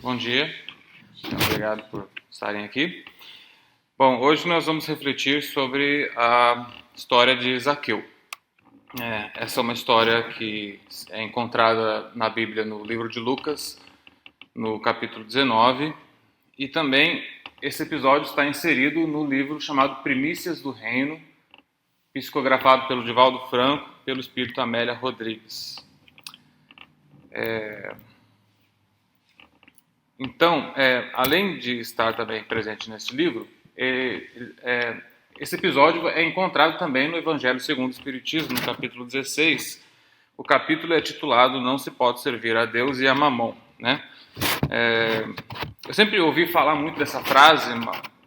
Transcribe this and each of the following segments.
Bom dia, obrigado por estarem aqui. Bom, hoje nós vamos refletir sobre a história de Zaqueu. Essa é uma história que é encontrada na Bíblia no livro de Lucas, no capítulo 19, e também esse episódio está inserido no livro chamado Primícias do Reino, psicografado pelo Divaldo Franco, pelo espírito Amélia Rodrigues. Então, além de estar também presente nesse livro, esse episódio é encontrado também no Evangelho segundo o Espiritismo, no capítulo 16. O capítulo é titulado Não se pode servir a Deus e a Mamon, né? Eu sempre ouvi falar muito dessa frase,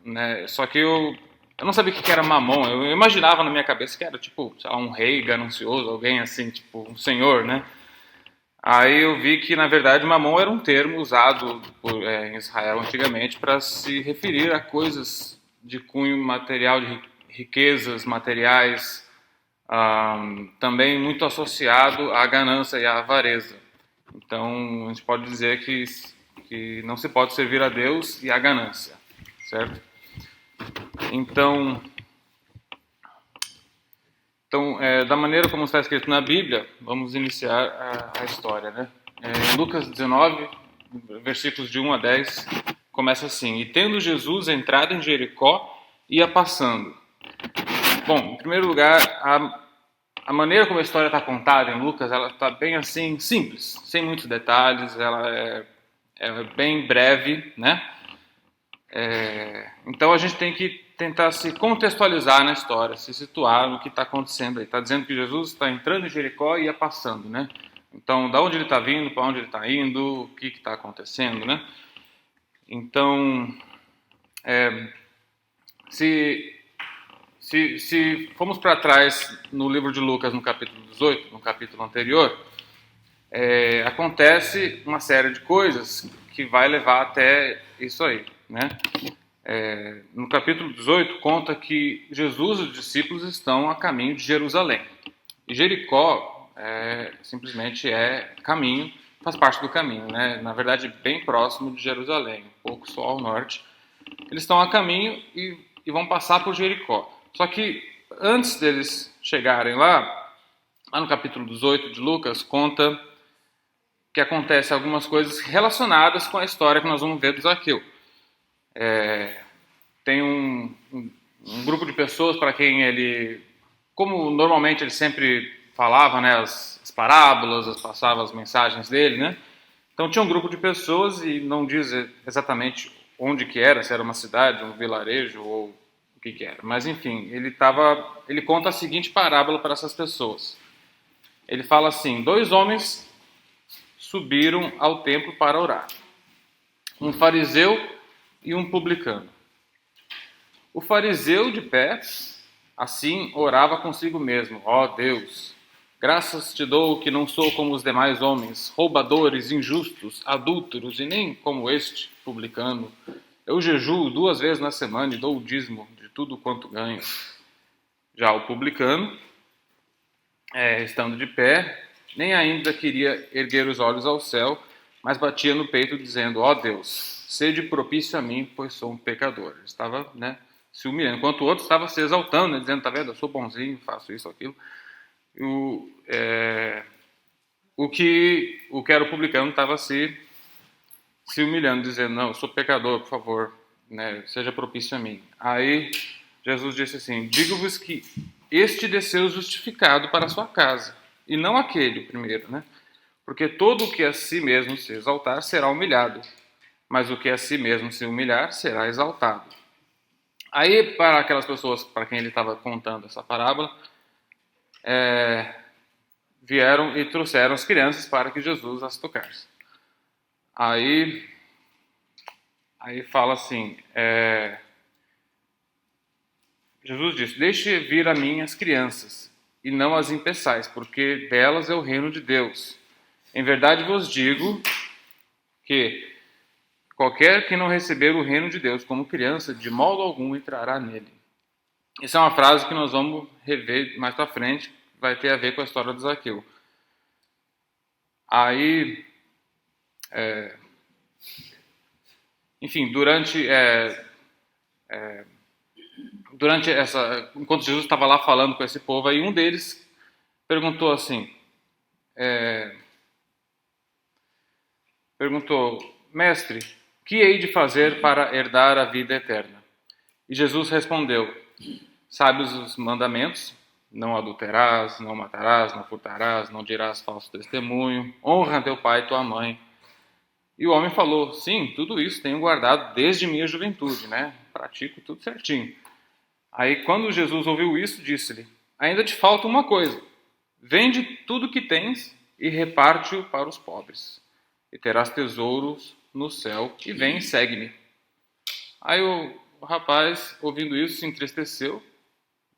né? Só que eu não sabia o que era Mamon. Eu imaginava na minha cabeça que era tipo, sei lá, um rei ganancioso, alguém assim, tipo um senhor, né? Aí eu vi que, na verdade, mamon era um termo usado em Israel antigamente para se referir a coisas de cunho material, de riquezas materiais, também muito associado à ganância e à avareza. Então, a gente pode dizer que não se pode servir a Deus e à ganância, certo? Então, da maneira como está escrito na Bíblia, vamos iniciar a história, né? Em Lucas 19, versículos de 1 a 10, começa assim: E tendo Jesus entrado em Jericó, ia passando. Bom, em primeiro lugar, a maneira como a história está contada em Lucas, ela está bem assim, simples, sem muitos detalhes, ela é bem breve, né? Então a gente tem que tentar se contextualizar na história, se situar no que está acontecendo aí. Está dizendo que Jesus está entrando em Jericó e ia passando, né? Então, da onde ele está vindo, para onde ele está indo, o que está acontecendo, né? Então, se formos para trás no livro de Lucas, no capítulo 18, no capítulo anterior, acontece uma série de coisas que vai levar até isso aí, né? No capítulo 18 conta que Jesus e os discípulos estão a caminho de Jerusalém. E Jericó simplesmente é caminho, faz parte do caminho, né? Na verdade, bem próximo de Jerusalém, um pouco só ao norte. Eles estão a caminho e vão passar por Jericó. Só que antes deles chegarem lá no capítulo 18 de Lucas, conta que acontece algumas coisas relacionadas com a história que nós vamos ver do Zaqueu. Tem um grupo de pessoas para quem ele, como normalmente ele sempre falava, né, as parábolas, passava as mensagens dele, né? Então tinha um grupo de pessoas e não diz exatamente onde que era, se era uma cidade, um vilarejo ou o que era. Mas enfim, ele conta a seguinte parábola para essas pessoas. Ele fala assim: 2 homens subiram ao templo para orar, um fariseu e um publicano. O fariseu de pé, assim, orava consigo mesmo: Ó Deus, graças te dou que não sou como os demais homens, roubadores, injustos, adúlteros e nem como este publicano. Eu jejuo 2 vezes na semana e dou o dízimo de tudo quanto ganho. Já o publicano, estando de pé, nem ainda queria erguer os olhos ao céu, mas batia no peito dizendo: Ó Deus, sede propício a mim, pois sou um pecador. Ele estava, né, se humilhando, enquanto o outro estava se exaltando, né, dizendo: tá vendo, eu sou bonzinho, faço isso, aquilo. O que era o publicano estava se humilhando, dizendo: não, eu sou pecador, por favor, né, seja propício a mim. Aí Jesus disse assim: digo-vos que este desceu justificado para a sua casa, e não aquele, o primeiro, né? Porque todo o que a si mesmo se exaltar será humilhado, mas o que a si mesmo se humilhar será exaltado. Aí, para aquelas pessoas para quem ele estava contando essa parábola, vieram e trouxeram as crianças para que Jesus as tocasse. Aí fala assim, Jesus disse: deixe vir a mim as crianças, e não as impeçais, porque delas é o reino de Deus. Em verdade vos digo que qualquer que não receber o reino de Deus como criança, de modo algum entrará nele. Essa é uma frase que nós vamos rever mais para frente, vai ter a ver com a história do Zaqueu. Aí, enfim, enquanto Jesus estava lá falando com esse povo, aí um deles perguntou assim, mestre, que hei de fazer para herdar a vida eterna? E Jesus respondeu, sabes os mandamentos? Não adulterarás, não matarás, não furtarás, não dirás falso testemunho, honra teu pai e tua mãe. E o homem falou, sim, tudo isso tenho guardado desde minha juventude, né? Pratico tudo certinho. Aí quando Jesus ouviu isso, disse-lhe, ainda te falta uma coisa, vende tudo que tens e reparte-o para os pobres, e terás tesouros no céu, e vem e segue-me. Aí o rapaz, ouvindo isso, se entristeceu,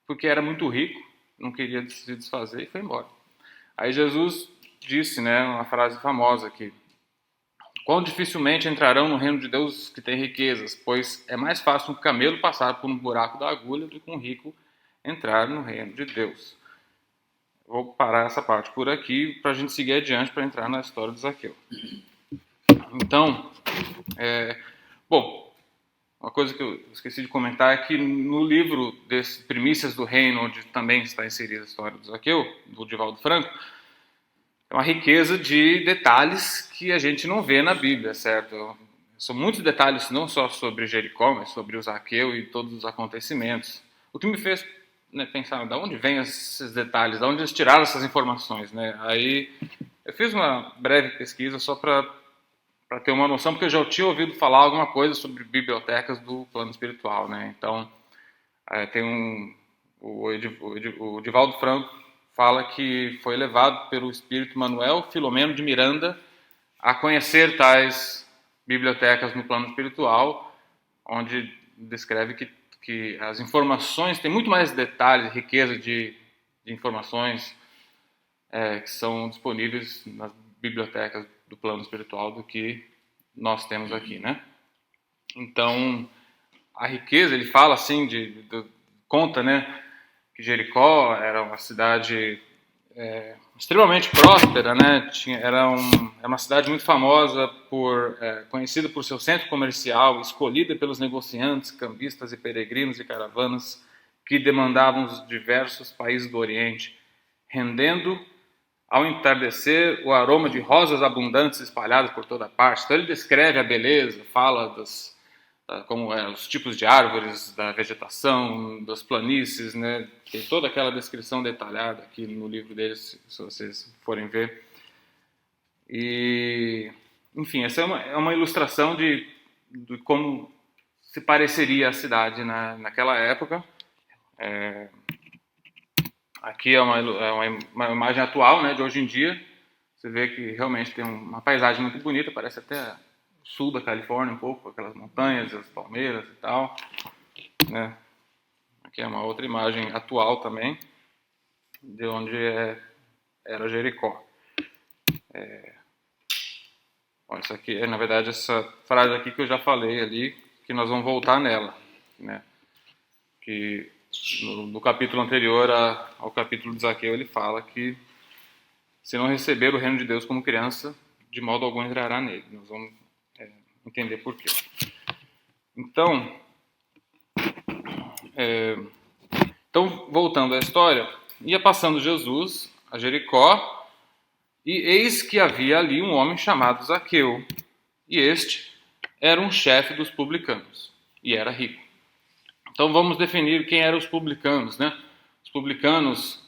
porque era muito rico, não queria se desfazer e foi embora. Aí Jesus disse, né, uma frase famosa aqui, quão dificilmente entrarão no reino de Deus os que têm riquezas, pois é mais fácil um camelo passar por um buraco da agulha do que um rico entrar no reino de Deus. Vou parar essa parte por aqui para a gente seguir adiante para entrar na história de Zaqueu. Então, bom, uma coisa que eu esqueci de comentar é que no livro desse Primícias do Reino, onde também está inserida a história do Zaqueu, do Divaldo Franco, é uma riqueza de detalhes que a gente não vê na Bíblia, certo? São muitos detalhes, não só sobre Jericó, mas sobre o Zaqueu e todos os acontecimentos. O que me fez, né, pensar, de onde vêm esses detalhes, de onde eles tiraram essas informações, né? Aí eu fiz uma breve pesquisa só para ter uma noção, porque eu já tinha ouvido falar alguma coisa sobre bibliotecas do plano espiritual, né? Então, tem o Divaldo Franco fala que foi levado pelo espírito Manuel Filomeno de Miranda a conhecer tais bibliotecas no plano espiritual, onde descreve que as informações, tem muito mais detalhes, riqueza de informações que são disponíveis nas bibliotecas do plano espiritual do que nós temos aqui, né? Então, a riqueza, ele fala assim, conta, né, que Jericó era uma cidade extremamente próspera, né? Era uma cidade muito famosa, conhecida por seu centro comercial, escolhida pelos negociantes, cambistas e peregrinos e caravanas que demandavam os diversos países do Oriente, rendendo ao entardecer o aroma de rosas abundantes espalhadas por toda parte. Então ele descreve a beleza, fala como os tipos de árvores, da vegetação, das planícies, né? Tem toda aquela descrição detalhada aqui no livro deles, se vocês forem ver. E, enfim, essa é uma ilustração de como se pareceria a cidade naquela época. Aqui é uma imagem atual, né, de hoje em dia. Você vê que realmente tem uma paisagem muito bonita, parece até sul da Califórnia um pouco, aquelas montanhas, as palmeiras e tal, né? Aqui é uma outra imagem atual também, de onde era Jericó. Bom, isso aqui é, na verdade, essa frase aqui que eu já falei ali, que nós vamos voltar nela, né? Que no capítulo anterior ao capítulo de Zaqueu, ele fala que se não receber o reino de Deus como criança, de modo algum entrará nele. Nós vamos entender por quê. Então, voltando à história, ia passando Jesus a Jericó, e eis que havia ali um homem chamado Zaqueu, e este era um chefe dos publicanos, e era rico. Então vamos definir quem eram os publicanos, né? Os publicanos,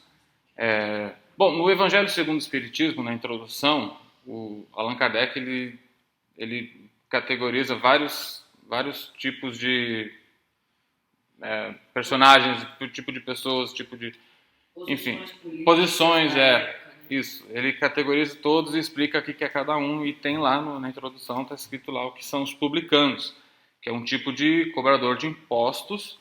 bom, no Evangelho segundo o Espiritismo, na introdução, o Allan Kardec ele categoriza vários tipos de personagens, tipo de pessoas, tipo de, enfim, posições, isso. Ele categoriza todos e explica o que é cada um, e tem lá na introdução, está escrito lá o que são os publicanos, que é um tipo de cobrador de impostos.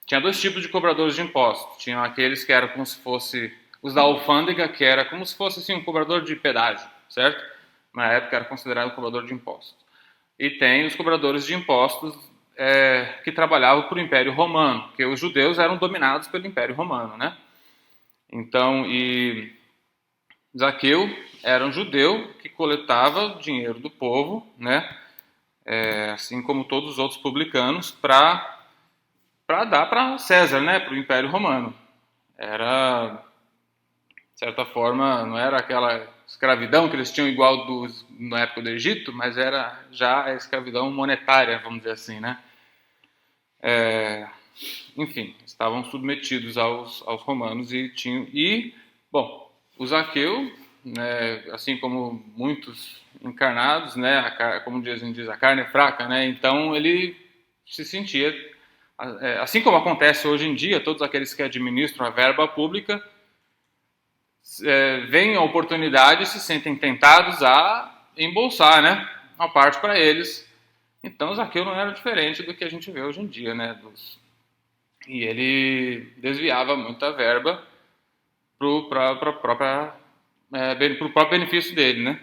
Tinha dois tipos de cobradores de impostos. Tinham aqueles que eram como se fosse os da alfândega, que era como se fosse assim, um cobrador de pedágio, certo? Na época era considerado um cobrador de impostos. E tem os cobradores de impostos que trabalhavam para o Império Romano, porque os judeus eram dominados pelo Império Romano, né? Então, e Zaqueu era um judeu que coletava dinheiro do povo, né? assim como todos os outros publicanos, para dar para César, né, para o Império Romano. Era, de certa forma, não era aquela escravidão que eles tinham igual na época do Egito, mas era já a escravidão monetária, vamos dizer assim, né? Enfim, estavam submetidos aos romanos bom, o Zaqueu, né, assim como muitos encarnados, né, como diz, a carne é fraca, né, então ele se sentia, assim como acontece hoje em dia, todos aqueles que administram a verba pública veem a oportunidade e se sentem tentados a embolsar, né, uma parte para eles. Então Zaqueu não era diferente do que a gente vê hoje em dia, né, e ele desviava muita verba para o próprio benefício dele, né?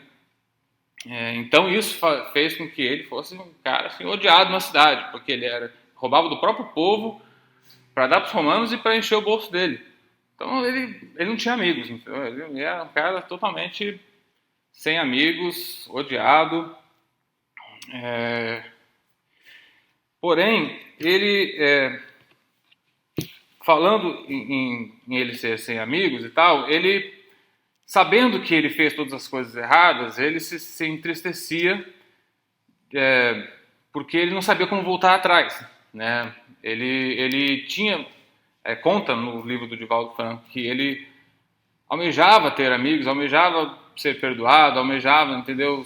Então isso fez com que ele fosse um cara assim, odiado na cidade, porque ele roubava do próprio povo para dar para os romanos e para encher o bolso dele. Então ele não tinha amigos, então, ele era um cara totalmente sem amigos, odiado. Porém, ele falando em ele ser sem amigos e tal, ele, sabendo que ele fez todas as coisas erradas, ele se entristecia porque ele não sabia como voltar atrás, né? Ele tinha, conta no livro do Divaldo Franco, que ele almejava ter amigos, almejava ser perdoado, almejava, entendeu?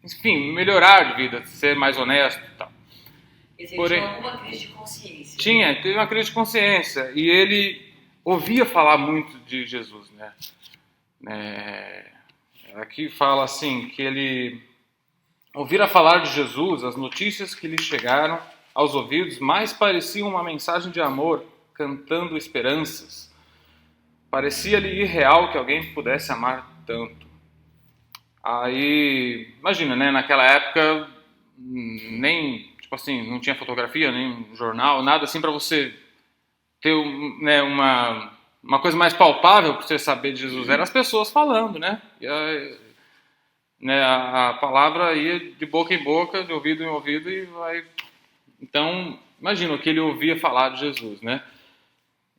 Enfim, melhorar de vida, ser mais honesto e tal. Ele tinha alguma crise de consciência. Teve uma crise de consciência e ele ouvia falar muito de Jesus, né? Aqui fala assim que ele ouvira falar de Jesus, as notícias que lhe chegaram aos ouvidos mais pareciam uma mensagem de amor cantando esperanças. Parecia-lhe irreal que alguém pudesse amar tanto. Aí, imagina, né? Naquela época nem, tipo assim, não tinha fotografia, nem jornal, nada assim para você ter, né, uma coisa mais palpável para você saber de Jesus. Eram as pessoas falando, né? A palavra ia de boca em boca, de ouvido em ouvido e vai. Então, imagina o que ele ouvia falar de Jesus, né?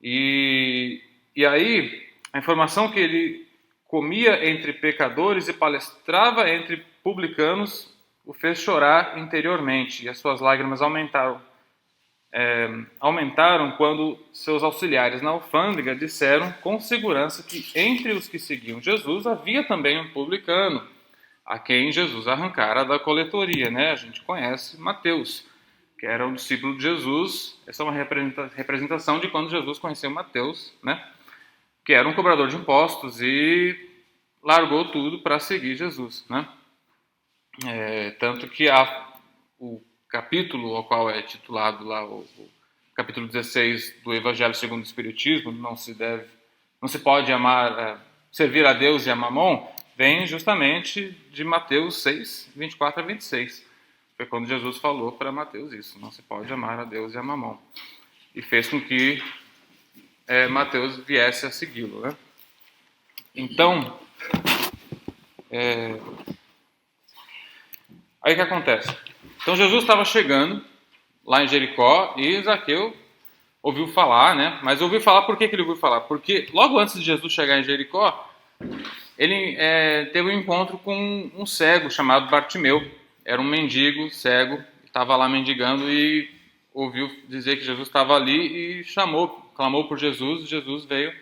E aí, a informação que ele comia entre pecadores e palestrava entre publicanos o fez chorar interiormente, e as suas lágrimas aumentaram quando seus auxiliares na alfândega disseram com segurança que entre os que seguiam Jesus havia também um publicano, a quem Jesus arrancara da coletoria, né? A gente conhece Mateus, que era um discípulo de Jesus. Essa é uma representação de quando Jesus conheceu Mateus, né? Que era um cobrador de impostos e largou tudo para seguir Jesus, né? Tanto que o capítulo ao qual é titulado lá o capítulo 16 do Evangelho segundo o Espiritismo, não se pode amar, servir a Deus e a Mamon, vem justamente de Mateus 6, 24 a 26. Foi quando Jesus falou para Mateus isso, não se pode amar a Deus e a Mamon. E fez com que Mateus viesse a segui-lo, né? Então, aí o que acontece? Então Jesus estava chegando lá em Jericó e Zaqueu ouviu falar, né? Mas ouviu falar, por que ele ouviu falar? Porque logo antes de Jesus chegar em Jericó, ele teve um encontro com um cego chamado Bartimeu. Era um mendigo cego, estava lá mendigando e ouviu dizer que Jesus estava ali e clamou por Jesus. Jesus veio,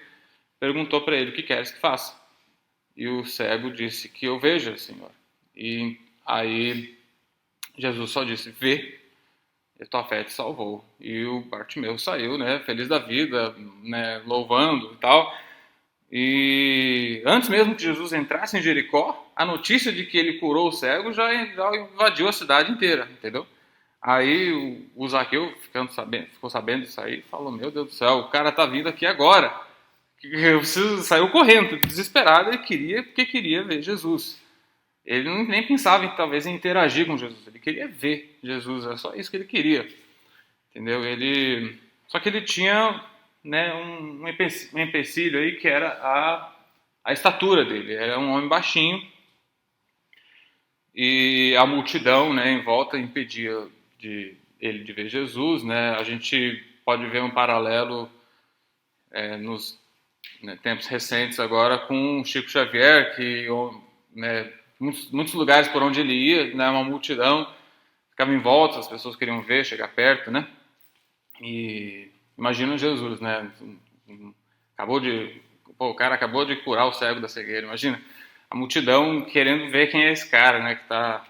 perguntou para ele: o que queres que faça? E o cego disse: que eu veja, Senhor. E aí Jesus só disse: vê, e tua fé te salvou. E o Bartimeu saiu, né, feliz da vida, né, louvando e tal. E antes mesmo que Jesus entrasse em Jericó, a notícia de que ele curou o cego já invadiu a cidade inteira, entendeu? Aí o Zaqueu, ficou sabendo disso aí, falou: meu Deus do céu, o cara tá vindo aqui agora. Saiu correndo, desesperado, porque queria ver Jesus. Ele nem pensava talvez em interagir com Jesus, ele queria ver Jesus, era só isso que ele queria, entendeu? Só que ele tinha, né, um empecilho aí, que era a estatura dele. Era um homem baixinho e a multidão, né, em volta impedia ele de ver Jesus, né? A gente pode ver um paralelo nos tempos recentes agora com Chico Xavier, que, né, muitos lugares por onde ele ia, né, uma multidão ficava em volta, as pessoas queriam ver, chegar perto, né? E imagina Jesus, né? O cara acabou de curar o cego da cegueira. Imagina a multidão querendo ver quem é esse cara, né? Que tá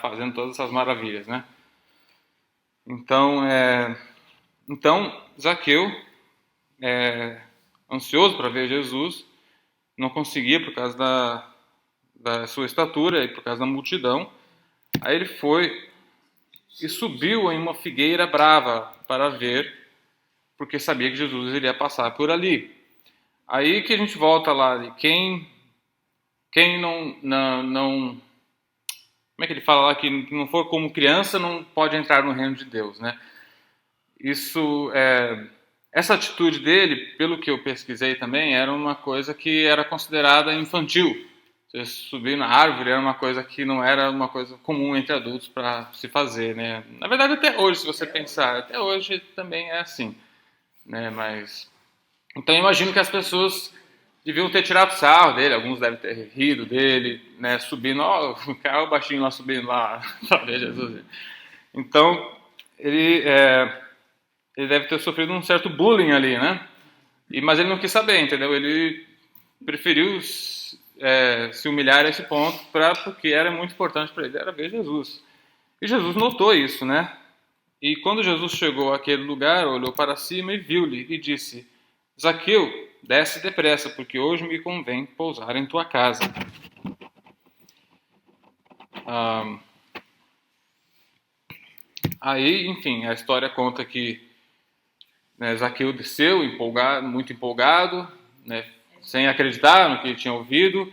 fazendo todas essas maravilhas, né? Então, Zaqueu, ansioso para ver Jesus, não conseguia por causa da sua estatura e por causa da multidão. Aí ele foi e subiu em uma figueira brava para ver, porque sabia que Jesus iria passar por ali. Aí que a gente volta lá de quem não como é que ele fala lá que não for como criança não pode entrar no reino de Deus, né? Essa atitude dele, pelo que eu pesquisei também, era uma coisa que era considerada infantil. Você subir na árvore era uma coisa que não era uma coisa comum entre adultos para se fazer, né? Na verdade, até hoje, se você pensar, até hoje também é assim, né? Mas então eu imagino que as pessoas deviam ter tirado sarro dele, alguns devem ter rido dele, né? Subindo, ó, o cara, o baixinho lá subindo lá, para ver Jesus. Então ele ele deve ter sofrido um certo bullying ali, né? Mas ele não quis saber, entendeu? Ele preferiu se humilhar a esse ponto porque era muito importante para ele, era ver Jesus. E Jesus notou isso, né? E quando Jesus chegou àquele lugar, olhou para cima e viu-lhe e disse: Zaqueu, desce depressa, porque hoje me convém pousar em tua casa. Aí, enfim, a história conta que, né, Zaqueu desceu, muito empolgado, né, sem acreditar no que ele tinha ouvido,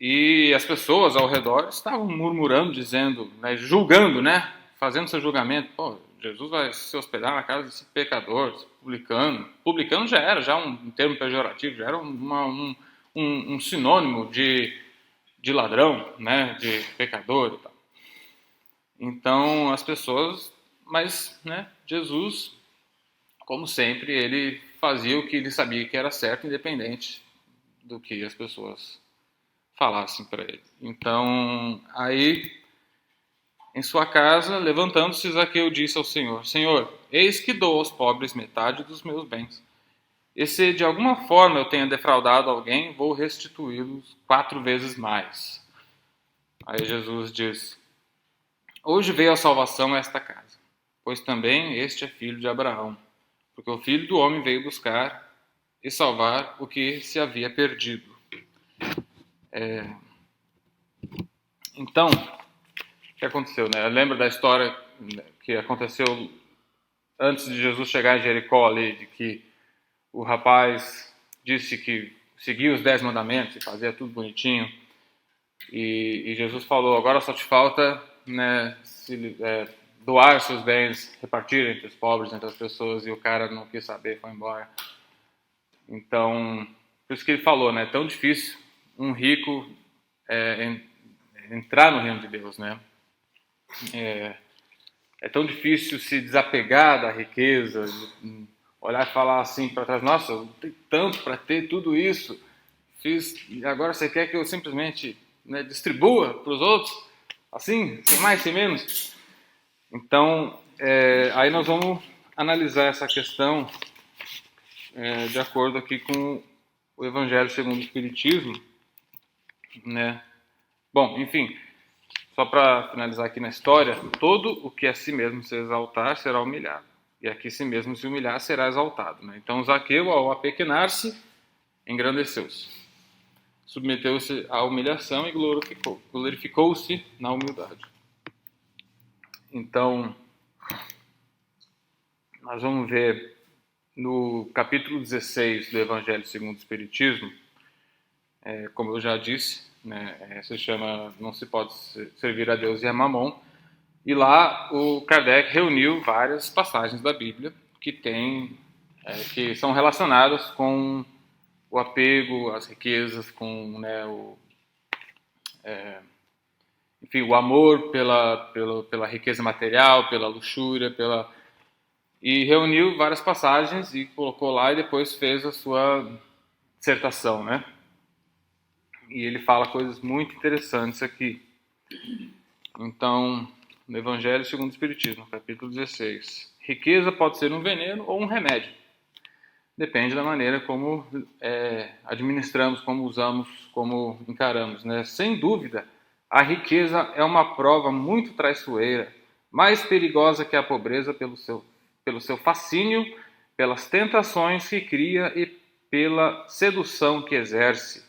e as pessoas ao redor estavam murmurando, dizendo, né, julgando, né, fazendo seu julgamento. Pô, Jesus vai se hospedar na casa desse pecador, desse publicano. Publicano já era um termo pejorativo, já era um sinônimo de ladrão, né, de pecador e tal. Então as pessoas, mas, né, Jesus, como sempre, ele fazia o que ele sabia que era certo, independente do que as pessoas falassem para ele. Então, aí, em sua casa, levantando-se, Zaqueu disse ao Senhor: Senhor, eis que dou aos pobres metade dos meus bens. E se de alguma forma eu tenha defraudado alguém, vou restituí-los 4 vezes mais. Aí Jesus diz: Hoje veio a salvação a esta casa, pois também este é filho de Abraão, porque o Filho do Homem veio buscar e salvar o que se havia perdido. Então, o que aconteceu, né? Lembra da história que aconteceu antes de Jesus chegar em Jericó ali, de que o rapaz disse que seguia os 10 mandamentos e fazia tudo bonitinho, e Jesus falou: agora só te falta, né, doar seus bens, repartir entre os pobres, entre as pessoas, e o cara não quis saber, foi embora. Então, por isso que ele falou, né, é tão difícil um rico entrar no reino de Deus, né? É tão difícil se desapegar da riqueza, olhar e falar assim para trás: nossa, eu tenho tanto para ter tudo isso, e agora você quer que eu simplesmente, né, distribua para os outros, assim, sem mais, sem menos? Então, aí nós vamos analisar essa questão de acordo aqui com o Evangelho segundo o Espiritismo, né? Bom, enfim, só para finalizar aqui na história, todo o que a si mesmo se exaltar será humilhado, e a que si mesmo se humilhar será exaltado, né? Então Zaqueu, ao apequenar-se, engrandeceu-se, submeteu-se à humilhação e glorificou-se na humildade. Então, nós vamos ver no capítulo 16 do Evangelho segundo o Espiritismo, como eu já disse, né, se chama Não se pode servir a Deus e a Mamon, e lá o Kardec reuniu várias passagens da Bíblia que são relacionadas com o apego às riquezas, com, né, enfim, o amor pela riqueza material, pela luxúria, e reuniu várias passagens e colocou lá e depois fez a sua dissertação, né? E ele fala coisas muito interessantes aqui. Então, no Evangelho segundo o Espiritismo, capítulo 16. Riqueza pode ser um veneno ou um remédio. Depende da maneira como administramos, como usamos, como encaramos, né? Sem dúvida, a riqueza é uma prova muito traiçoeira, mais perigosa que a pobreza pelo seu fascínio, pelas tentações que cria e pela sedução que exerce.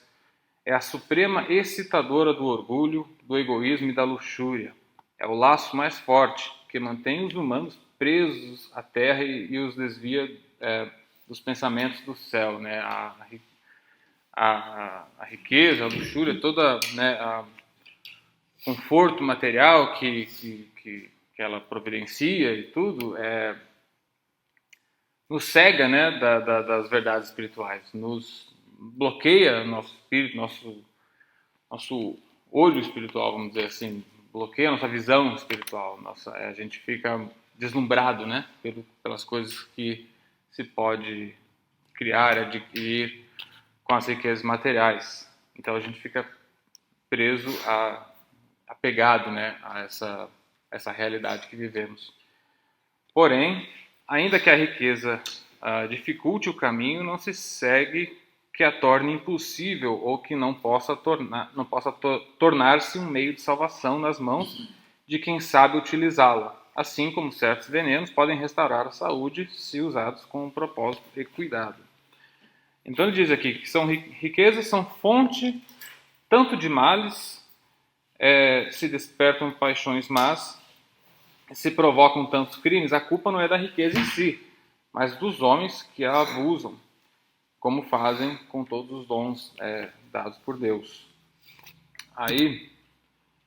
É a suprema excitadora do orgulho, do egoísmo e da luxúria. É o laço mais forte que mantém os humanos presos à terra e os desvia dos pensamentos do céu, né? A riqueza, a luxúria, toda, né, o conforto material que ela providencia e tudo, nos cega, né, das verdades espirituais, nos bloqueia nosso espírito, nosso olho espiritual, vamos dizer assim, bloqueia nossa visão espiritual, a gente fica deslumbrado, né, pelas coisas que se pode criar, adquirir com as riquezas materiais. Então a gente fica preso, apegado, né, a essa realidade que vivemos. Porém, ainda que a riqueza dificulte o caminho, não se segue que a torne impossível ou que não possa tornar-se um meio de salvação nas mãos de quem sabe utilizá-la, assim como certos venenos podem restaurar a saúde se usados com propósito e cuidado. Então ele diz aqui que riquezas são fonte tanto de males, se despertam paixões más, se provocam tantos crimes. A culpa não é da riqueza em si, mas dos homens que a abusam, como fazem com todos os dons dados por Deus. Aí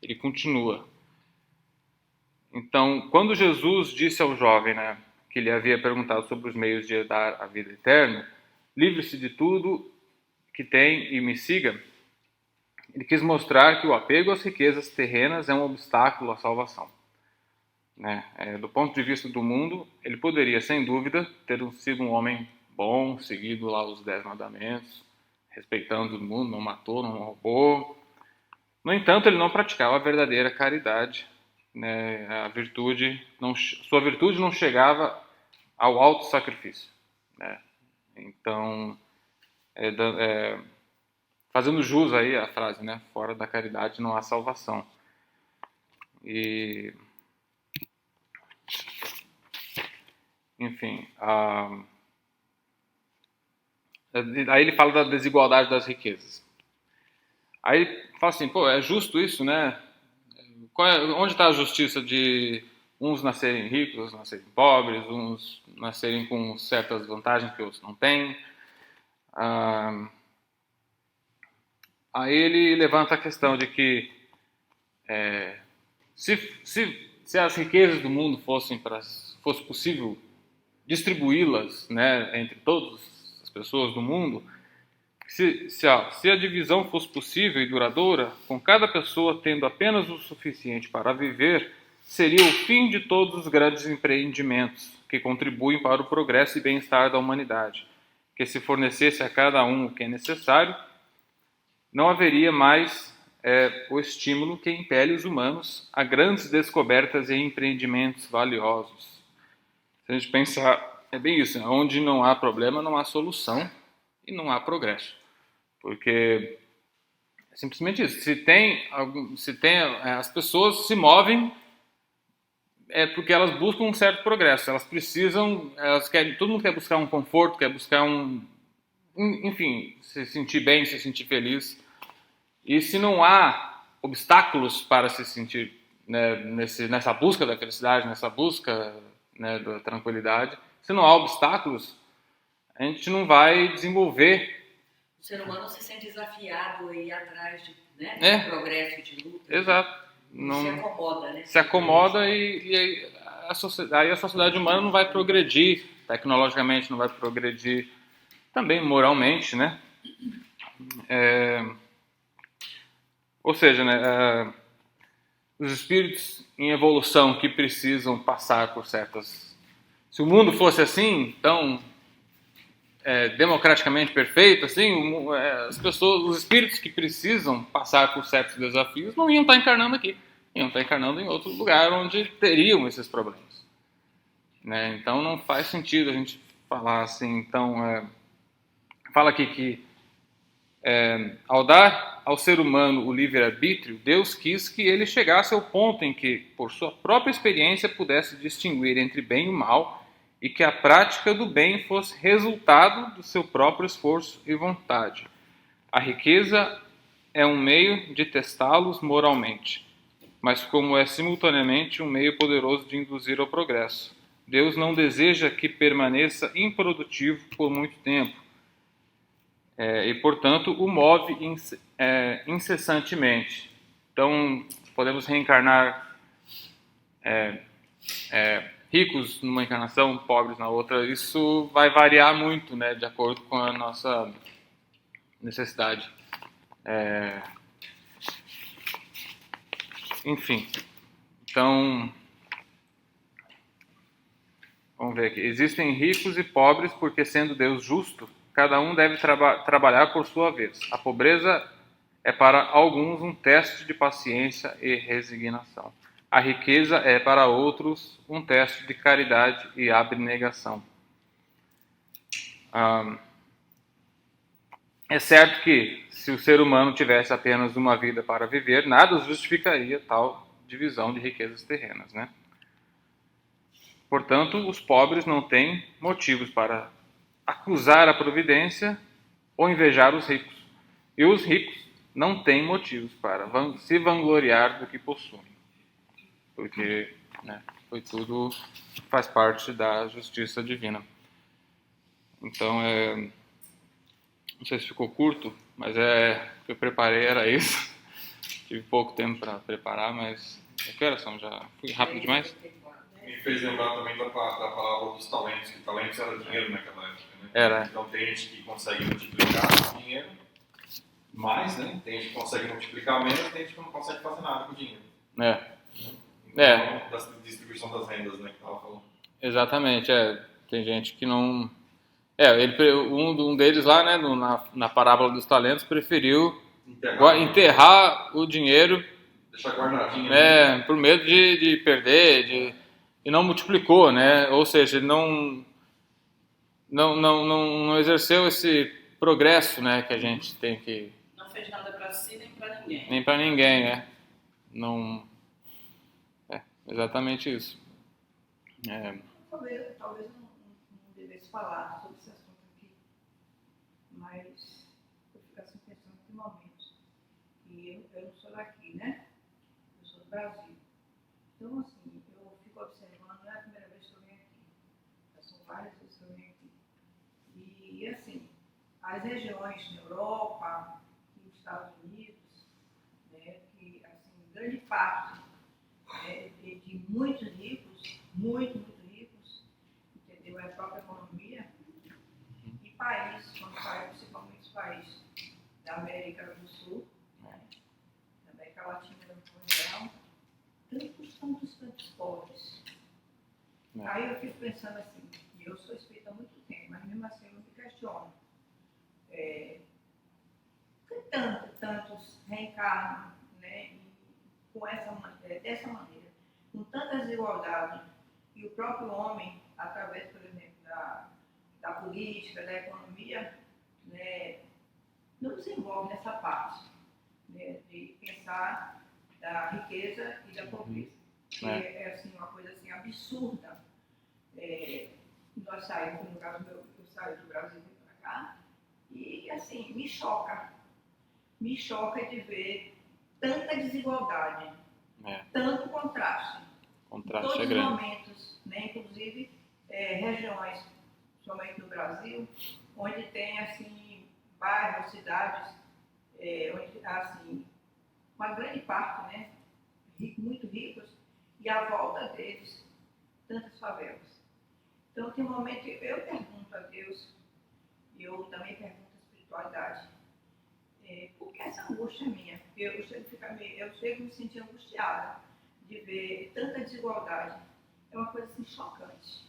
ele continua. Então, quando Jesus disse ao jovem, né, que lhe havia perguntado sobre os meios de herdar a vida eterna, livre-se de tudo que tem e me siga, ele quis mostrar que o apego às riquezas terrenas é um obstáculo à salvação. Né? Do ponto de vista do mundo, ele poderia, sem dúvida, ter sido um homem bom, seguido lá os 10 mandamentos, respeitando o mundo, não matou, não roubou. No entanto, ele não praticava a verdadeira caridade. Né? Sua virtude não chegava ao alto sacrifício. Né? Então, fazendo jus aí à frase, né? Fora da caridade não há salvação. E, enfim, aí ele fala da desigualdade das riquezas. Aí ele fala assim, pô, é justo isso, né? Onde está a justiça de uns nascerem ricos, outros nascerem pobres, uns nascerem com certas vantagens que outros não têm? Aí ele levanta a questão de que se as riquezas do mundo fosse possível distribuí-las, né, entre todas as pessoas do mundo, se a divisão fosse possível e duradoura, com cada pessoa tendo apenas o suficiente para viver, seria o fim de todos os grandes empreendimentos que contribuem para o progresso e bem-estar da humanidade, que se fornecesse a cada um o que é necessário, não haveria mais o estímulo que impele os humanos a grandes descobertas e empreendimentos valiosos. Se a gente pensar, é bem isso, né? Onde não há problema, não há solução e não há progresso. Porque é simplesmente isso. As pessoas se movem porque elas buscam um certo progresso. Todo mundo quer buscar um conforto, quer buscar enfim, se sentir bem, se sentir feliz. E se não há obstáculos para se sentir, né, nessa busca da felicidade, nessa busca, né, da tranquilidade, se não há obstáculos, a gente não vai desenvolver. O ser humano se sente desafiado a ir atrás de progresso, de luta. Exato. Não, se acomoda, né? Se acomoda aí a sociedade humana não vai progredir, tecnologicamente não vai progredir, também moralmente, né? Ou seja, né, os espíritos em evolução que precisam passar por certas... Se o mundo fosse assim, tão democraticamente perfeito, assim, as pessoas, os espíritos que precisam passar por certos desafios não iam estar encarnando aqui, iam estar encarnando em outro lugar onde teriam esses problemas, né? Então não faz sentido a gente falar assim. Então fala aqui que ao dar ao ser humano o livre-arbítrio, Deus quis que ele chegasse ao ponto em que, por sua própria experiência, pudesse distinguir entre bem e mal, e que a prática do bem fosse resultado do seu próprio esforço e vontade. A riqueza é um meio de testá-los moralmente, mas como é simultaneamente um meio poderoso de induzir ao progresso. Deus não deseja que permaneça improdutivo por muito tempo, e, portanto, o move incessantemente. Então, podemos reencarnar ricos numa encarnação, pobres na outra. Isso vai variar muito, né, de acordo com a nossa necessidade. Enfim, então, vamos ver aqui. Existem ricos e pobres porque, sendo Deus justo, cada um deve trabalhar por sua vez. A pobreza é para alguns um teste de paciência e resignação. A riqueza é para outros um teste de caridade e abnegação. É certo que, se o ser humano tivesse apenas uma vida para viver, nada justificaria tal divisão de riquezas terrenas, né? Portanto, os pobres não têm motivos para acusar a providência ou invejar os ricos. E os ricos não têm motivos para se vangloriar do que possuem. Porque, né, foi tudo, faz parte da justiça divina. Então, não sei se ficou curto, mas o que eu preparei era isso. Tive pouco tempo para preparar, mas... Que horas são? Já fui rápido demais? Me fez lembrar também da palavra dos talentos, que talentos era dinheiro naquela época, né? Era. Então tem gente que consegue multiplicar o dinheiro mais, né? Tem gente que consegue multiplicar menos, tem gente que não consegue fazer nada com o dinheiro. Então, da distribuição das rendas, né, que estava falando. Exatamente, tem gente que não... um deles lá, né, na parábola dos talentos, preferiu enterrar o dinheiro, deixar guardadinho, por medo de perder, e não multiplicou, né? Ou seja, ele não exerceu esse progresso, né, que a gente tem que... Não fez nada para si nem para ninguém. Nem para ninguém, né? Não... exatamente isso. Talvez não devesse falar sobre esse assunto aqui, mas eu fico assim pensando em que momento. E eu não sou daqui, né? Eu sou do Brasil. Então, assim, eu fico observando, não é a primeira vez que eu venho aqui. Já são várias vezes que eu venho aqui. E, assim, as regiões na Europa e nos Estados Unidos, né, que, assim, grande parte de muitos ricos, muito ricos, entendeu? É a própria economia. E países, quando sai, principalmente os países da América do Sul, né, da América Latina no geral, tantos pobres. Aí eu fico pensando assim, e eu sou espírita há muito tempo, mas mesmo assim eu não me questiono. Por que tantos reencarnam, né, dessa maneira, com tanta desigualdade, e o próprio homem, através, por exemplo, da política, da economia, né, não desenvolve nessa parte, né, de pensar da riqueza e da pobreza. Que é assim, uma coisa assim, absurda. Nós saímos, no caso eu saí do Brasil para cá, e assim, me choca de ver tanta desigualdade, tanto contraste. Contraste todos é grande. Os momentos, né, inclusive regiões, somente no Brasil, onde tem assim bairros, cidades, onde assim uma grande parte, né, muito ricos, e à volta deles tantas favelas. Então tem um momento que eu pergunto a Deus, e eu também pergunto à espiritualidade, por que essa angústia minha? Porque eu chego a me sentir angustiada de ver tanta desigualdade. É uma coisa assim, chocante.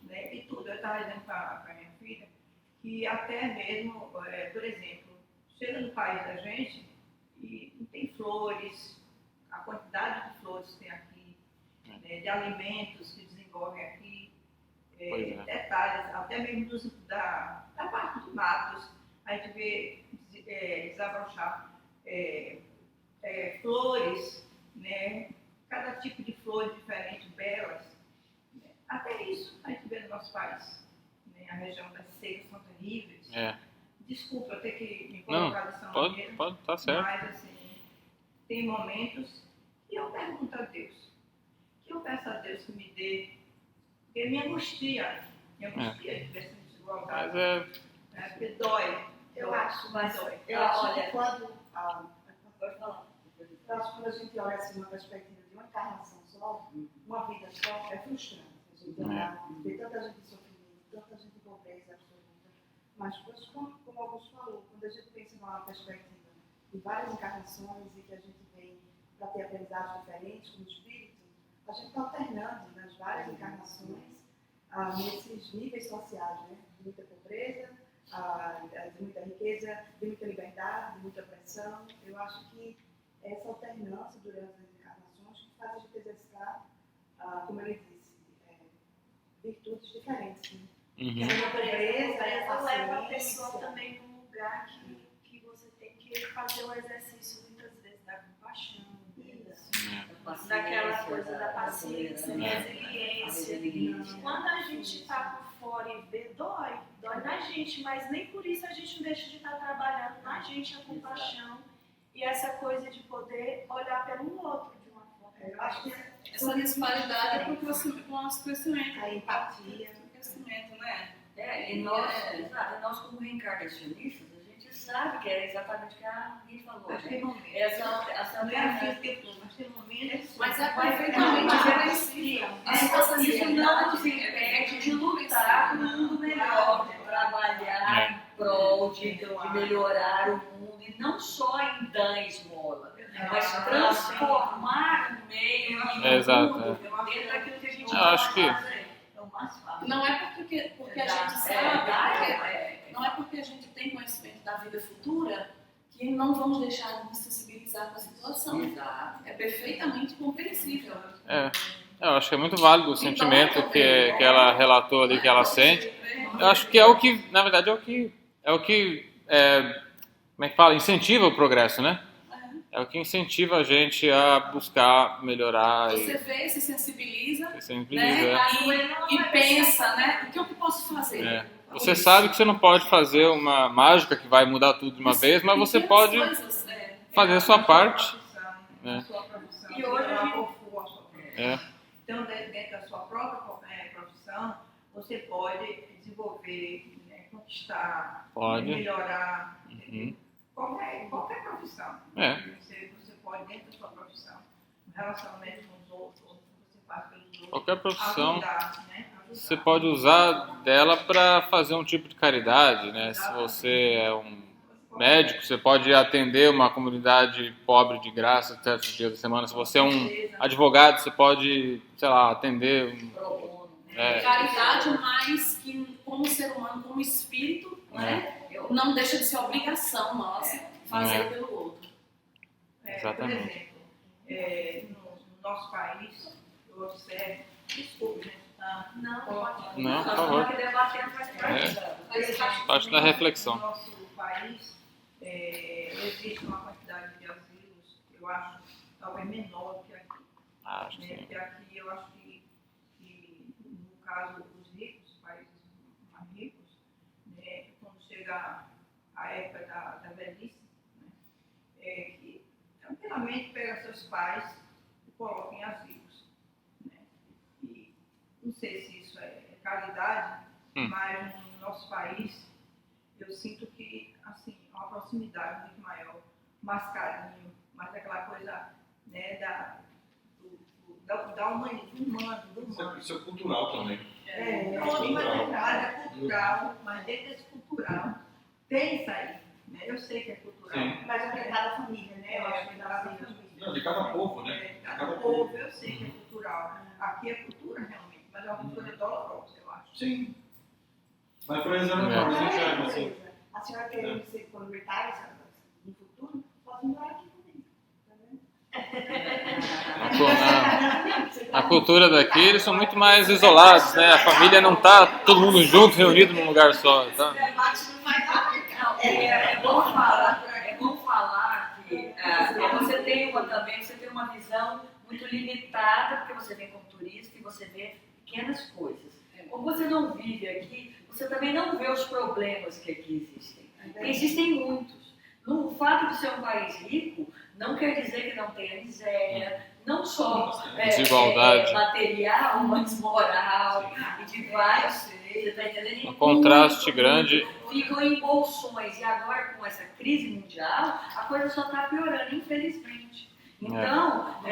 Né? E tudo, eu estava dizendo para a minha filha que até mesmo, por exemplo, chega no país da gente e não tem flores, a quantidade de flores que tem aqui, né, de alimentos que desenvolvem aqui, detalhes, até mesmo da parte dos matos, a gente vê desabrochar flores, né, cada tipo de flor diferente, belas. Né, até isso a gente vê no nosso país. Né, a região das secas são terríveis. Desculpa eu ter que me colocar dessa maneira, pode, tá certo. Mas assim, tem momentos que eu pergunto a Deus, que eu peço a Deus que me dê, porque me angustia de ver essa desigualdade, porque dói. Eu acho que quando a gente olha assim uma perspectiva de uma encarnação só, uma vida só, é frustrante. A gente vê tanta gente em sofrimento, tanta gente em pobreza absoluta. Mas, como Augusto falou, quando a gente pensa numa perspectiva de várias encarnações e que a gente vem para ter aprendizados diferentes como espírito, a gente está alternando nas várias encarnações nesses níveis sociais, né? De muita pobreza, de muita riqueza, de muita liberdade, de muita opressão. Eu acho que essa alternância durante as encarnações faz a gente exercitar, como ele disse, virtudes diferentes. Né? A pobreza leva a pessoa também para um lugar que você tem que fazer o exercício muitas vezes da compaixão, daquela coisa da paciência, da resiliência. Quando a gente está por fora e vê, dói na gente, mas nem por isso a gente não deixa de estar trabalhando na gente a compaixão e essa coisa de poder olhar pelo outro de uma forma. Eu acho que essa disparidade é porque o nosso crescimento. A empatia. O crescimento, né? E nós como reencarnacionistas, a gente sabe que é exatamente o que a Rita falou. Mas tem momentos. Mas é perfeitamente reconhecido. Isso não nos impede de lutar por um mundo melhor, de trabalhar em prol de melhorar o mundo, e não só em dar esmola, mas transformar o meio e o mundo dentro daquilo que a gente acho que não é porque a gente sabe, não é porque a gente tem conhecimento da vida futura que não vamos deixar de nos sensibilizar com a situação. Exato. É perfeitamente compreensível. Eu acho que é muito válido o sentimento que ela relatou ali, que ela sente. Eu acho que é o que, na verdade, como é que fala? Incentiva o progresso, né? É o que incentiva a gente a buscar melhorar. Você vê, se sensibiliza, né? E pensa, né? O que eu posso fazer? Você sabe que você não pode fazer uma mágica que vai mudar tudo de uma vez, mas você pode fazer a sua parte. E hoje a gente Então, dentro da sua própria profissão, você pode desenvolver, conquistar, melhorar qualquer profissão. Você pode, dentro da sua profissão, no relacionamento com os outros, você faz pelos outros, qualquer profissão, ajudar. Você pode usar dela para fazer um tipo de caridade, né? Se você é um médico, você pode atender uma comunidade pobre de graça certos dias da semana. Se você é um advogado, você pode, sei lá, atender caridade, mas que como ser humano, como espírito, né? Não deixa de ser obrigação nossa fazer pelo outro. Exatamente. Por exemplo, no nosso país, eu observo, desculpe, né? Não, por favor. Faz parte da reflexão. No nosso país existe uma quantidade de asilos, eu acho, talvez menor do que aqui. Acho que sim. Porque aqui eu acho que no caso dos ricos, países mais ricos, né, quando chega a época da velhice, né, que tranquilamente pega seus pais e coloca em asilos. Né, e não sei se isso é caridade, mas no nosso país eu sinto que assim, há uma proximidade muito maior, mais carinho, mais aquela coisa, né, da humanidade, do humano. Isso é cultural também. É cultural, mas dentro desse cultural tem isso aí. Né? Eu sei que é cultural. Sim. Mas é de cada família, né? Eu acho que é da família. Não, de cada povo, né? De cada cada povo, eu sei que é cultural. Aqui é cultura realmente, mas é uma cultura dolorosa, eu acho. Sim. Mas por exemplo, não, Não não é enxerga uma assim. coisa. A senhora querendo ser quando retire, no futuro, pode morar aqui comigo. Tá vendo? A cultura daqui, eles são muito mais isolados, né? A família não tá todo mundo junto, reunido num lugar só. Tá? Debate não vai dar, Não, é bom falar que você tem uma visão muito limitada, porque você vem como turista e você vê pequenas coisas. Como você não vive aqui, você também não vê os problemas que aqui existem. Existem muitos. O fato de ser um país rico não quer dizer que não tenha miséria, não só Desigualdade. material, mas moral e de vários. Você está entendendo? Um contraste grande. Ficam em bolsões. E agora, com essa crise mundial, a coisa só está piorando, infelizmente. Então,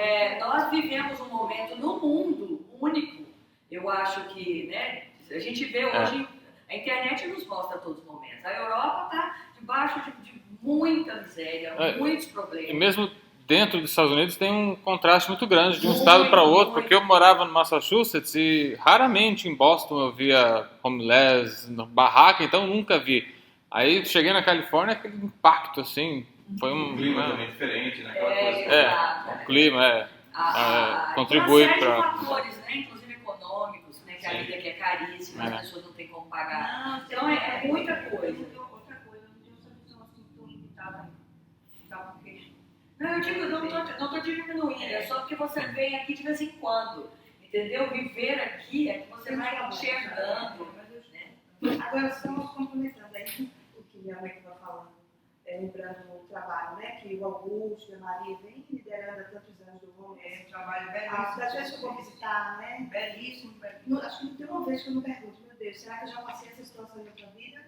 nós vivemos um momento no mundo único. Eu acho que, né, a gente vê hoje, a internet nos mostra a todos os momentos. A Europa está debaixo de muita miséria, muitos problemas. E mesmo dentro dos Estados Unidos tem um contraste muito grande de um estado para outro, porque eu morava no Massachusetts e raramente em Boston eu via homeless, barraca, então nunca vi. Aí cheguei na Califórnia, aquele impacto assim, foi um... O clima também é diferente, né? Aquela coisa. O clima contribui para... para... fatores, né, inclusive econômicos, né, que a vida aqui é caríssima, as pessoas não têm como pagar. Não, Então é muita coisa. Outra coisa, eu não tenho essa visão assim tão limitada. Sabe por quê? Não, eu digo, não estou diminuindo, é só porque você vem aqui de vez em quando, entendeu? Viver aqui é que você vai enxergando. Agora, estamos complementando aí o que minha mãe estava falando, lembrando o trabalho, né? Que o Augusto e a Maria vem liderando há tantos anos do Roma. É um trabalho Das vezes belíssimo. que eu vou visitar, né? Belíssimo, belíssimo. Acho que não tem uma vez que eu não pergunto, meu Deus, será que eu já passei essa situação na minha vida?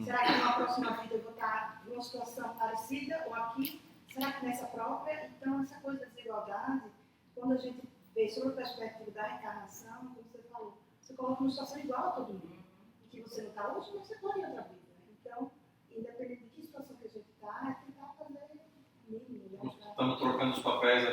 Será que na próxima vida eu vou estar numa situação parecida ou aqui? Será que nessa própria? Então, essa coisa da desigualdade, quando a gente vê sobre a perspectiva da reencarnação, como você falou, você coloca uma situação igual a todo mundo. Em que você não está hoje, mas você pode em outra vida. Então, independente de que situação que a gente está, é tentar fazer mínimo. Estamos trocando os papéis,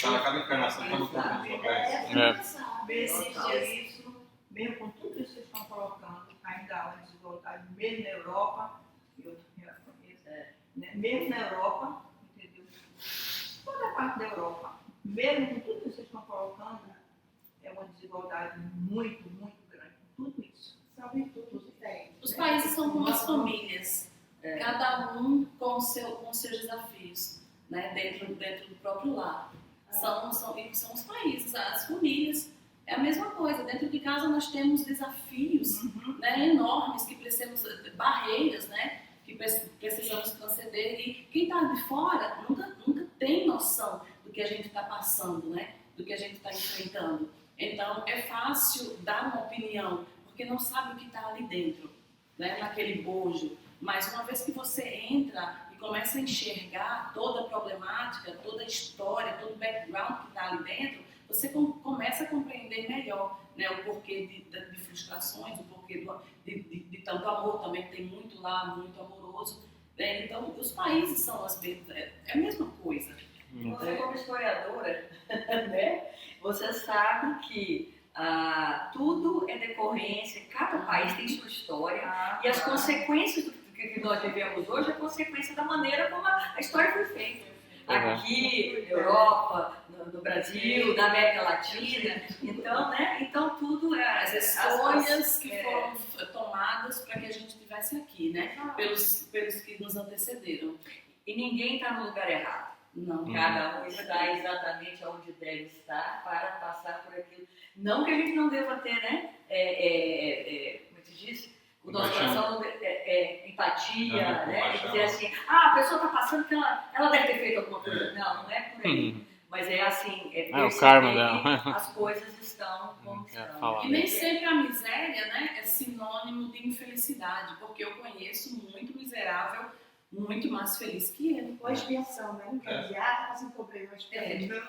cada encarnação estamos trocando os papéis. Esses dias isso, mesmo com tudo isso que vocês estão colocando, ainda há uma desigualdade, mesmo na Europa, eu já conheço, né? Mesmo na Europa, entendeu? Toda a parte da Europa, mesmo com tudo que vocês estão colocando, é uma desigualdade muito, muito grande. Tudo isso. São virtudes diferentes. Os países são como as famílias, cada um com os seus desafios, né? dentro do próprio lar. São os países, as famílias. É a mesma coisa, dentro de casa nós temos desafios né, enormes, que precisamos, barreiras, né, que precisamos transcender, e quem está de fora nunca tem noção do que a gente está passando, né, do que a gente está enfrentando. Então é fácil dar uma opinião, porque não sabe o que está ali dentro, né, naquele bojo. Mas uma vez que você entra e começa a enxergar toda a problemática, toda a história, todo o background que está ali dentro, você começa a compreender melhor, né, o porquê de frustrações, o porquê de tanto amor também, que tem muito lá, muito amoroso. Né? Então, os países são é a mesma coisa. Você, como historiadora, né, você sabe que tudo é decorrência, cada país tem sua história, e as consequências do que nós vivemos hoje é consequência da maneira como a história foi feita. Aqui, na Europa, no Brasil, na América Latina, então tudo as escolhas que foram tomadas para que a gente estivesse aqui, né? Pelos que nos antecederam. E ninguém está no lugar errado. Não. Cada um está exatamente onde deve estar para passar por aquilo. Não que a gente não deva ter, né? Como se diz? O nosso coração empatia, né? E dizer assim, a pessoa está passando que ela deve ter feito alguma coisa. Não é por aí. Mas é assim, o karma dela. As coisas estão como estão. E nem sempre a miséria, né, é sinônimo de infelicidade, porque eu conheço muito miserável, muito mais feliz que ele. Ou expiação, né? Não quer dizer, tá passando problema, expiação.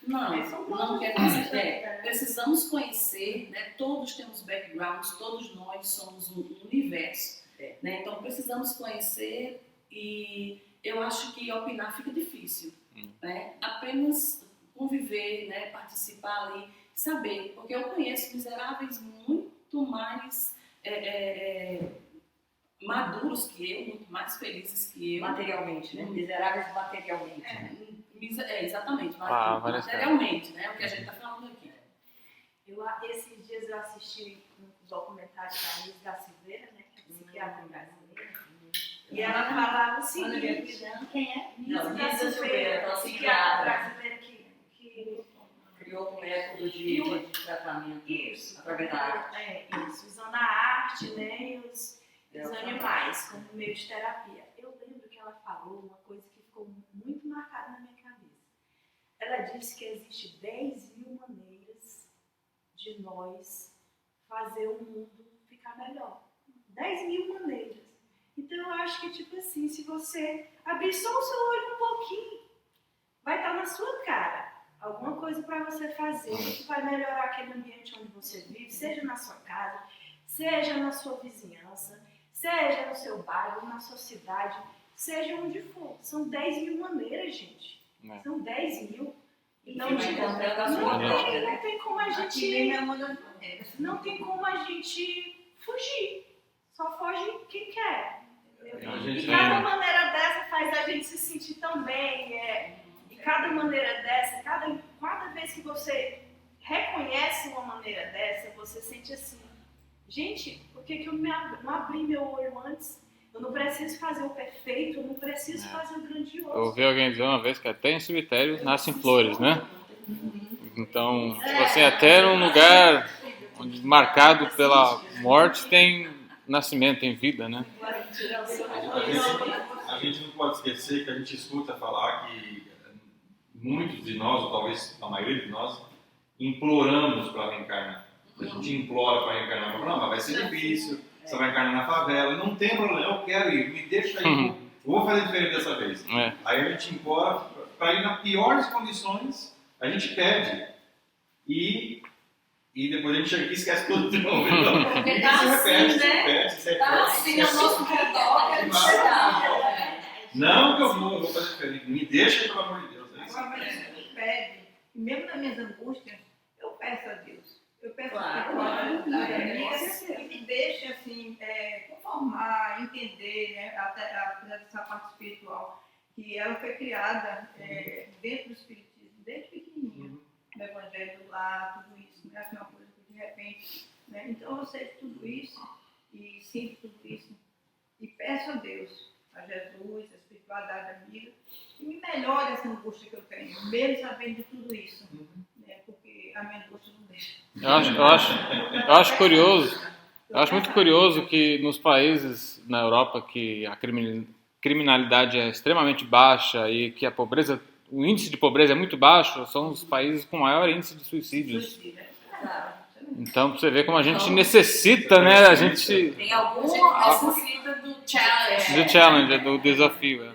Não quer dizer. Precisamos conhecer, né? Todos temos backgrounds, todos nós somos um universo. Né? Então precisamos conhecer, e eu acho que opinar fica difícil. Né? Apenas conviver, né, participar ali, saber, porque eu conheço miseráveis muito mais maduros que eu, muito mais felizes que eu. Materialmente, né? Miseráveis materialmente. Né? Exatamente, Vanessa. materialmente, né? O que a gente está falando aqui. Esses dias eu assisti um documentário da Inês da Silveira, né, que é psiquiatra brasileira, e ela falava o seguinte: Quem é? Inês Não, da Silveira, psiquiatra brasileira que criou um método de tratamento isso, através da arte. isso, usando a arte, né, e os animais como meio de terapia. Eu lembro que ela falou uma coisa que ficou muito marcada na minha cabeça. Ela disse que existe 10.000 maneiras de nós fazer o mundo ficar melhor. 10.000 maneiras. Então eu acho que, tipo assim, se você abrir só o seu olho um pouquinho, vai estar na sua cara alguma coisa para você fazer que vai melhorar aquele ambiente onde você vive, seja na sua casa, seja na sua vizinhança, seja no seu bairro, na sua cidade, seja onde for. São 10.000 maneiras, gente. São 10.000. Então, não tem como a gente... Não tem como a gente fugir. Só foge quem quer. E cada maneira dessa faz a gente se sentir tão bem. E cada maneira dessa, cada vez que você reconhece uma maneira dessa, você sente assim: gente, por que eu não abri meu olho antes? Eu não preciso fazer o perfeito, eu não preciso fazer o grandioso. Eu ouvi alguém dizer uma vez que até em cemitério nascem flores, né? Então, você até num lugar marcado pela morte tem nascimento, tem vida, né? A gente não pode esquecer que a gente escuta falar que muitos de nós, ou talvez a maioria de nós, imploramos para reencarnar. A gente implora para reencarnar. Não, mas vai ser difícil, você vai encarnar na favela. Não tem problema, eu quero ir, me deixa aí, eu vou fazer diferente dessa vez. Aí a gente implora para ir nas piores condições, a gente pede. E depois a gente chega aqui e esquece tudo de novo. Então, Porque isso tá se repete, assim, se né? repete, se repete. Tá assim, ao nosso redor, quero chegar. Não que eu vou fazer diferente, me deixa, pelo amor de Deus. Agora, mas a gente pede, mesmo nas minhas angústias, eu peço a Deus. Eu peço Claro. a Deus que me deixe assim, conformar, entender, né, apesar dessa parte espiritual, que ela foi criada dentro do espiritismo, desde pequenininha, no Evangelho do Lar, tudo isso, não é assim uma coisa que de repente, né? Então eu sei de tudo isso e sinto tudo isso e peço a Deus, a Jesus, a espiritualidade amiga, que me melhore essa angústia que eu tenho, mesmo sabendo de tudo isso, né? Porque a minha angústia não deixa. Eu acho curioso, eu acho muito curioso que nos países na Europa que a criminalidade é extremamente baixa e que o índice de pobreza é muito baixo, são os países com maior índice de suicídios. Então, pra você ver como a gente necessita, né? A gente Tem alguma necessita do challenge. do challenge, do desafio.